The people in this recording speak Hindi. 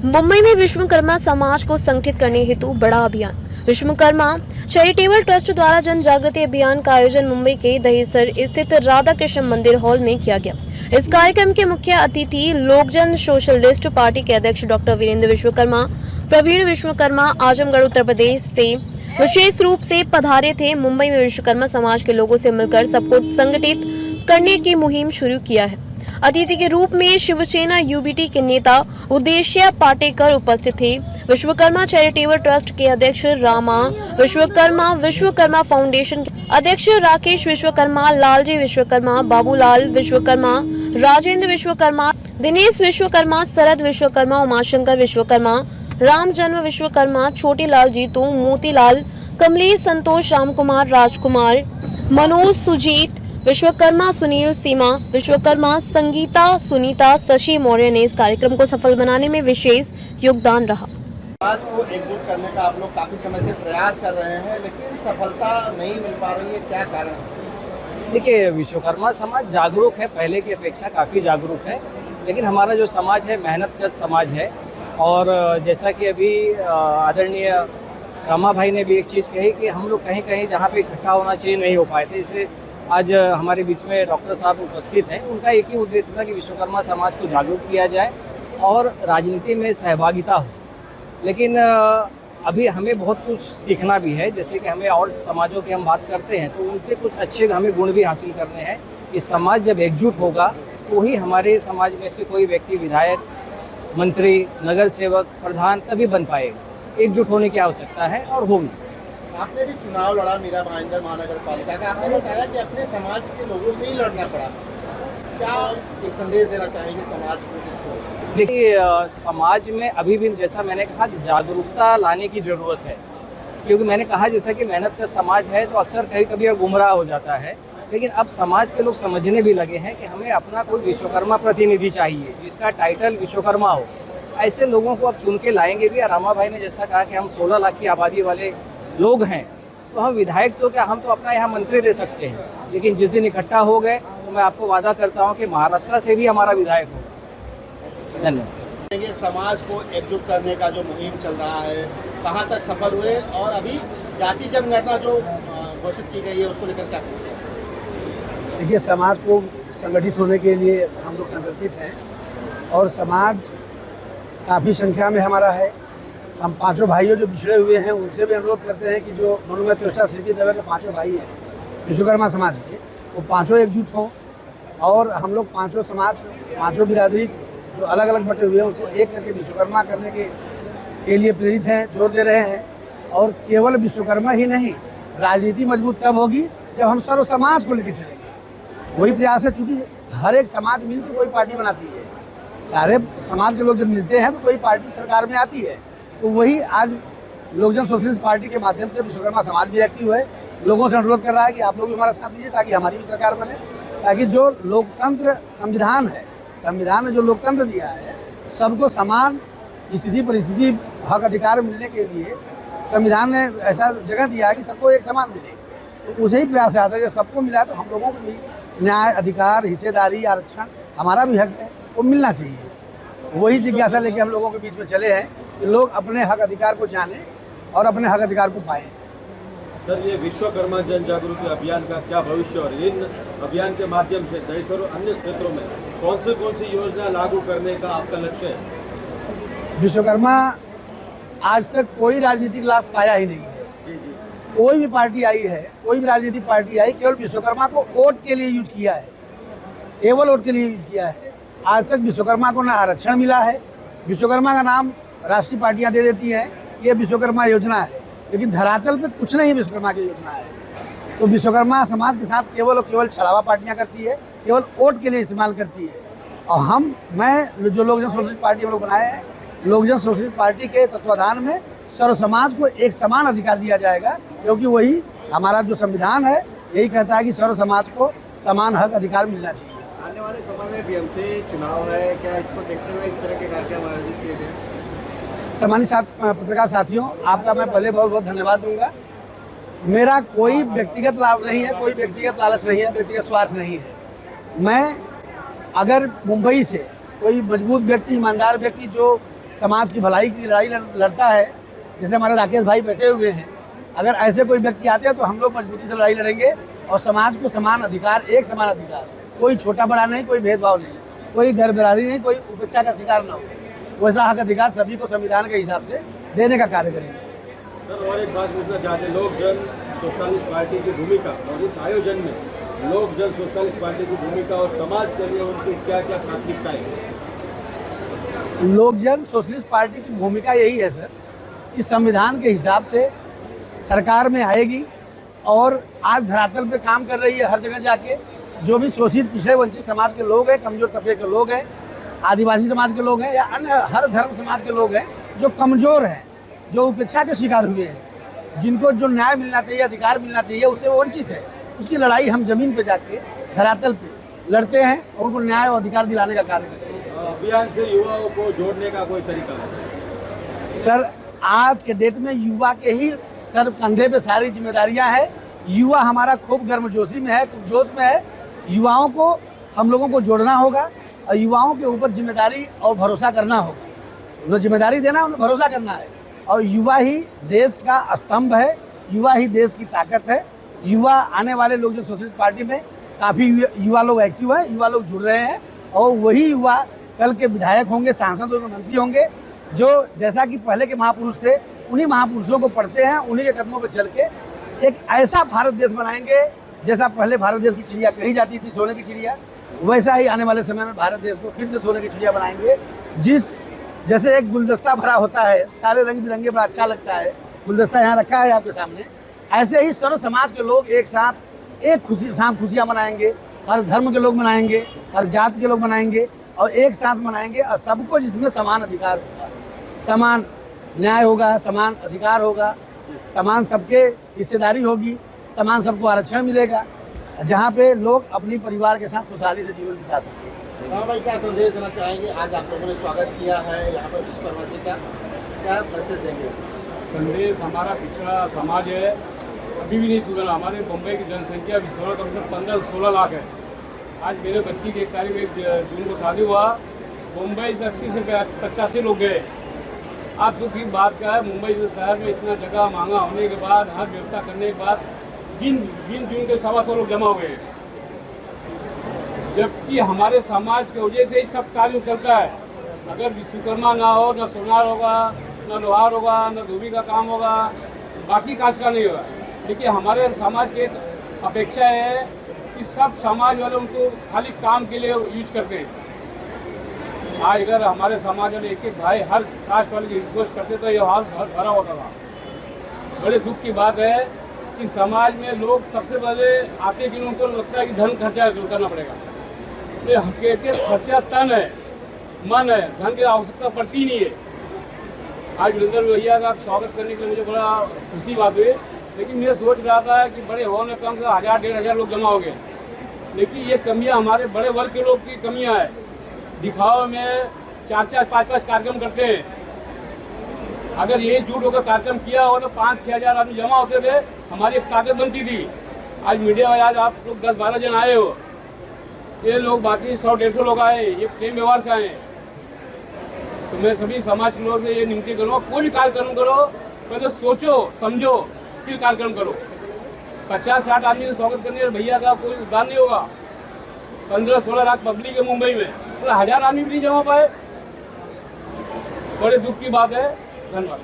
मुंबई में विश्वकर्मा समाज को संगठित करने हेतु बड़ा अभियान। विश्वकर्मा चैरिटेबल ट्रस्ट द्वारा जन जागृति अभियान का आयोजन मुंबई के दहीसर स्थित राधा कृष्ण मंदिर हॉल में किया गया। इस कार्यक्रम के मुख्य अतिथि लोकजन सोशलिस्ट पार्टी के अध्यक्ष डॉक्टर वीरेंद्र विश्वकर्मा, प्रवीण विश्वकर्मा आजमगढ़ उत्तर प्रदेश से विशेष रूप से पधारे थे। मुंबई में विश्वकर्मा समाज के लोगों से मिलकर सबको संगठित करने की मुहिम शुरू किया है। अतिथि के रूप में शिवसेना यूबीटी के नेता उद्देश्य पाटेकर उपस्थित थे। विश्वकर्मा चैरिटेबल ट्रस्ट के अध्यक्ष रामा विश्वकर्मा, विश्वकर्मा फाउंडेशन के अध्यक्ष राकेश विश्वकर्मा, लालजी विश्वकर्मा, बाबूलाल विश्वकर्मा, राजेंद्र विश्वकर्मा, दिनेश विश्वकर्मा, शरद विश्वकर्मा, उमाशंकर विश्वकर्मा, राम जन्म विश्वकर्मा, छोटी लाल जीतू, मोतीलाल, कमलेश, संतोष, राम कुमार, राजकुमार, मनोज, सुजीत विश्वकर्मा, सुनील, सीमा विश्वकर्मा, संगीता, सुनीता, शशि मौर्य ने इस कार्यक्रम को सफल बनाने में विशेष योगदान रहा। समाज को एकजुट करने का आप लोग काफी समय से प्रयास कर रहे हैं, लेकिन सफलता नहीं मिल पा रही है, क्या कारण है? देखिए, विश्वकर्मा समाज जागरूक है, पहले की अपेक्षा काफ़ी जागरूक है, लेकिन हमारा जो समाज है मेहनतकश समाज है। और जैसा कि अभी आदरणीय रामा भाई ने भी एक चीज़ कही कि हम लोग कहीं कहीं जहाँ पे इकट्ठा होना चाहिए नहीं हो पाए थे, इसलिए आज हमारे बीच में डॉक्टर साहब उपस्थित हैं। उनका एक ही उद्देश्य था कि विश्वकर्मा समाज को जागरूक किया जाए और राजनीति में सहभागिता हो। लेकिन अभी हमें बहुत कुछ सीखना भी है, जैसे कि हमें और समाजों की हम बात करते हैं तो उनसे कुछ अच्छे हमें गुण भी हासिल करने हैं कि समाज जब एकजुट होगा तो ही हमारे समाज में से कोई व्यक्ति विधायक, मंत्री, नगर सेवक, प्रधान तभी बन पाएगा। एकजुट होने की आवश्यकता है और होगी। आपने भी चुनाव लड़ा मीरा भाईंदर महानगर पालिका का, आपने बताया कि अपने समाज के लोगों से ही लड़ना पड़ा, क्या एक संदेश देना चाहेंगे समाज को जिसको? देखिए, समाज में अभी भी जैसा मैंने कहा जागरूकता लाने की ज़रूरत है, क्योंकि मैंने कहा जैसा कि मेहनत का समाज है तो अक्सर कभी कभी गुमराह हो जाता है। लेकिन अब समाज के लोग समझने भी लगे हैं कि हमें अपना कोई विश्वकर्मा प्रतिनिधि चाहिए जिसका टाइटल विश्वकर्मा हो। ऐसे लोगों को अब चुन के लाएंगे भी। रामा भाई ने जैसा कहा कि हम 16 लाख की आबादी वाले लोग हैं, तो हम विधायक तो क्या, हम तो अपना यहाँ मंत्री दे सकते हैं, लेकिन जिस दिन इकट्ठा हो गए तो मैं आपको वादा करता हूँ कि महाराष्ट्र से भी हमारा विधायक होगा। धन्यवाद। समाज को एकजुट करने का जो मुहिम चल रहा है, कहाँ तक सफल हुए और अभी जाति जनगणना जो घोषित की गई है उसको लेकर क्या सोचते हैं? देखिए, समाज को संगठित होने के लिए हम लोग संगठित हैं और समाज काफ़ी संख्या में हमारा है। हम पांचों भाइयों जो पिछड़े हुए हैं उनसे भी अनुरोध करते हैं कि जो मनुमेह त्वष्टा शिल्पी नगर के पांचों भाई हैं विश्वकर्मा समाज के, वो पांचों एकजुट हों और हम लोग पांचों समाज, पांचों बिरादरी जो अलग अलग बटे हुए हैं उसको एक करके विश्वकर्मा करने के लिए प्रेरित हैं, जोर दे रहे हैं। और केवल विश्वकर्मा ही नहीं, राजनीति मजबूत तब होगी जब हम सर्व समाज को लेकर चलेंगे। वही प्रयास है, चूँकि हर एक समाज मिलकर कोई पार्टी बनाती है, सारे समाज के लोग जब मिलते हैं तो कोई पार्टी सरकार में आती है। तो वही आज लोकजन सोशलिस्ट पार्टी के माध्यम से विश्वकर्मा समाज भी एक्टिव है, लोगों से अनुरोध कर रहा है कि आप लोग भी हमारा साथ दीजिए ताकि हमारी भी सरकार बने, ताकि जो लोकतंत्र संविधान है, संविधान ने जो लोकतंत्र दिया है, सबको समान स्थिति परिस्थिति हक अधिकार मिलने के लिए संविधान ने ऐसा जगह दिया है कि सबको एक समान मिले। तो उसे ही प्रयास आता है, जब सबको मिला तो हम लोगों को भी न्याय, अधिकार, हिस्सेदारी, आरक्षण, हमारा भी हक है, वो मिलना चाहिए। वही जिज्ञासा लेके हम लोगों के बीच में चले हैं कि लोग अपने हक अधिकार को जाने और अपने हक अधिकार को पाएं। सर, ये विश्वकर्मा जन जागृति अभियान का क्या भविष्य और इन अभियान के माध्यम से दहीसर और अन्य क्षेत्रों में कौन सी योजना लागू करने का आपका लक्ष्य है? विश्वकर्मा आज तक कोई राजनीतिक लाभ पाया ही नहीं है। कोई भी पार्टी आई है, कोई भी राजनीतिक पार्टी आई, केवल विश्वकर्मा को वोट के लिए यूज किया है, केवल वोट के लिए यूज किया है। आज तक विश्वकर्मा को ना आरक्षण मिला है। विश्वकर्मा का नाम राष्ट्रीय पार्टियां दे देती हैं, ये विश्वकर्मा योजना है, लेकिन धरातल पे कुछ नहीं विश्वकर्मा की योजना है। तो विश्वकर्मा समाज के साथ केवल और केवल छलावा पार्टियां करती है, केवल वोट के लिए इस्तेमाल करती है। और मैं जो लोकजन सोशलिस्ट पार्टी हम लोग बनाए हैं, लोकजन सोशलिस्ट पार्टी के तत्वाधान में सर्व समाज को एक समान अधिकार दिया जाएगा, क्योंकि वही हमारा जो संविधान है यही कहता है कि सर्व समाज को समान हक अधिकार मिलना चाहिए। आने वाले समय में बीएमसी चुनाव है, क्या इसको देखते हुए इस तरह के कार्यक्रम आयोजित किए गए? सम्मानित पत्रकार साथियों, आपका मैं पहले बहुत बहुत धन्यवाद दूंगा। मेरा कोई व्यक्तिगत लाभ नहीं है, कोई व्यक्तिगत लालच नहीं है, व्यक्तिगत स्वार्थ नहीं है। मैं अगर मुंबई से कोई मजबूत व्यक्ति, ईमानदार व्यक्ति जो समाज की भलाई की लड़ाई लड़ता है, जैसे हमारे राकेश भाई बैठे हुए हैं, अगर ऐसे कोई व्यक्ति आते हैं तो हम लोग मजबूती से लड़ाई लड़ेंगे और समाज को समान अधिकार, एक समान अधिकार, कोई छोटा बड़ा नहीं, कोई भेदभाव नहीं, कोई घर बिरादरी नहीं, कोई उपेक्षा का शिकार ना हो, वैसा हक अधिकार सभी को संविधान के हिसाब से देने का कार्य करेंगे। सर और एक बात पूछना चाहते हैं, लोक जन सोशलिस्ट पार्टी की भूमिका और इस आयोजन में लोक जन सोशलिस्ट पार्टी की भूमिका और समाज के लिए उनकी क्या क्या प्राथमिकताएं? लोक जन सोशलिस्ट पार्टी की भूमिका यही है सर कि संविधान के हिसाब से सरकार में आएगी और आज धरातल पे काम कर रही है। हर जगह जाके जो भी शोषित पिछड़े वंचित समाज के लोग हैं, कमजोर तबके के लोग हैं, आदिवासी समाज के लोग हैं या अन्य हर धर्म समाज के लोग हैं जो कमजोर हैं, जो उपेक्षा के शिकार हुए हैं, जिनको जो न्याय मिलना चाहिए, अधिकार मिलना चाहिए, उससे वो वंचित है, उसकी लड़ाई हम जमीन पे जाके धरातल पे लड़ते हैं और उनको न्याय और अधिकार दिलाने का कार्य करते हैं। अभियान से युवाओं को जोड़ने का कोई तरीका है? सर आज के डेट में युवा के ही सर कंधे पे सारी जिम्मेदारियां हैं। युवा हमारा खूब गर्मजोशी में है, खूब जोश में है। युवाओं को हम लोगों को जोड़ना होगा और युवाओं के ऊपर जिम्मेदारी और भरोसा करना होगा। जो जिम्मेदारी देना उन्हें भरोसा करना है और युवा ही देश का स्तंभ है, युवा ही देश की ताकत है। युवा आने वाले लोग जो सोशलिस्ट पार्टी में काफ़ी युवा लोग एक्टिव है, युवा लोग जुड़ रहे हैं और वही युवा कल के विधायक होंगे, सांसद होंगे, मंत्री होंगे, जो जैसा कि पहले के महापुरुष थे उन्हीं महापुरुषों को पढ़ते हैं, उन्हीं के कदमों पर चल के एक ऐसा भारत देश बनाएंगे जैसा पहले भारत देश की चिड़िया कही जाती थी सोने की चिड़िया, वैसा ही आने वाले समय में भारत देश को फिर से सोने की चिड़िया बनाएंगे। जैसे एक गुलदस्ता भरा होता है, सारे रंग बिरंगे बड़ा अच्छा लगता है, गुलदस्ता यहाँ रखा है आपके सामने, ऐसे ही सर्व समाज के लोग एक साथ एक खुशियाँ मनाएंगे। हर धर्म के लोग मनाएंगे, हर जात के लोग मनाएंगे और एक साथ मनाएंगे और सबको जिसमें समान अधिकार होगा, समान न्याय होगा, समान अधिकार होगा, समान सबके हिस्सेदारी होगी, समान सबको आरक्षण मिलेगा, जहाँ पे लोग अपनी परिवार के साथ खुशहाली से जीवन बिता सकें। राम भाई क्या संदेश देना चाहेंगे? आज आप लोगों ने स्वागत किया है यहाँ पर विश्वकर्मा जी का, क्या मैसेज देंगे? संदेश हमारा पिछड़ा समाज है, अभी भी नहीं सुधरा। हमारे मुंबई की जनसंख्या विश्व कम से कम 15-16 लाख है। आज मेरे बच्ची की 1 तारीख 1 जून को शादी हुआ, मुंबई से 80 से 85 लोग गए। आप दुख की बात का है, मुंबई जैसे शहर में इतना जगह महंगा होने के बाद, हर व्यवस्था करने के बाद गिन गिन के 125 लोग जमा हुए, जबकि हमारे समाज की वजह से ही सब कार्य चलता है। अगर विश्वकर्मा ना हो, न सोनार होगा, न लोहार होगा, न धोबी का काम होगा, बाकी कास्ट का नहीं होगा। देखिए हमारे समाज की अपेक्षा है कि सब समाज वाले उनको खाली काम के लिए यूज करते हैं। आज अगर हमारे समाज वाले एक भाई हर कास्ट वाले की रिक्वेस्ट करते तो ये हाल भरा होता था। बड़े दुख की बात है कि समाज में लोग सबसे पहले आते कि उनको लगता है कि धन खर्चा करना पड़ेगा। ये हकीकत खर्चा तन है, मन है, धन की आवश्यकता पड़ती नहीं है। आज वीरेंद्र भैया का स्वागत करने के लिए मुझे बड़ा खुशी बात हुई, लेकिन मैं सोच रहा था कि बड़े हॉल में कम से 1000-1500 लोग जमा हो गए, लेकिन ये कमियां हमारे बड़े वर्ग के लोग की कमियां है। दिखावा में 4-4, 5-5 कार्यक्रम करते हैं। अगर ये झूठ होकर कार्यक्रम किया हो तो 5-6 हज़ार आदमी जमा होते थे, हमारी एक ताकत बनती थी। आज मीडिया में आज आप लोग 10-12 जन आए हो, ये लोग बाकी 100-150 लोग आए, ये प्रेम व्यवहार से आए। तो मैं सभी समाज के लोगों से ये निमंत्रण करूँगा, कोई भी कार्यक्रम करो पहले सोचो समझो फिर कार्यक्रम करो। 50-60 आदमी का स्वागत करने भैया का कोई उद्धार नहीं होगा। 15-16 लाख पब्लिक है मुंबई में, पूरा 1000 आदमी भी नहीं जमा पाए, बड़े दुख की बात है। धन्यवाद।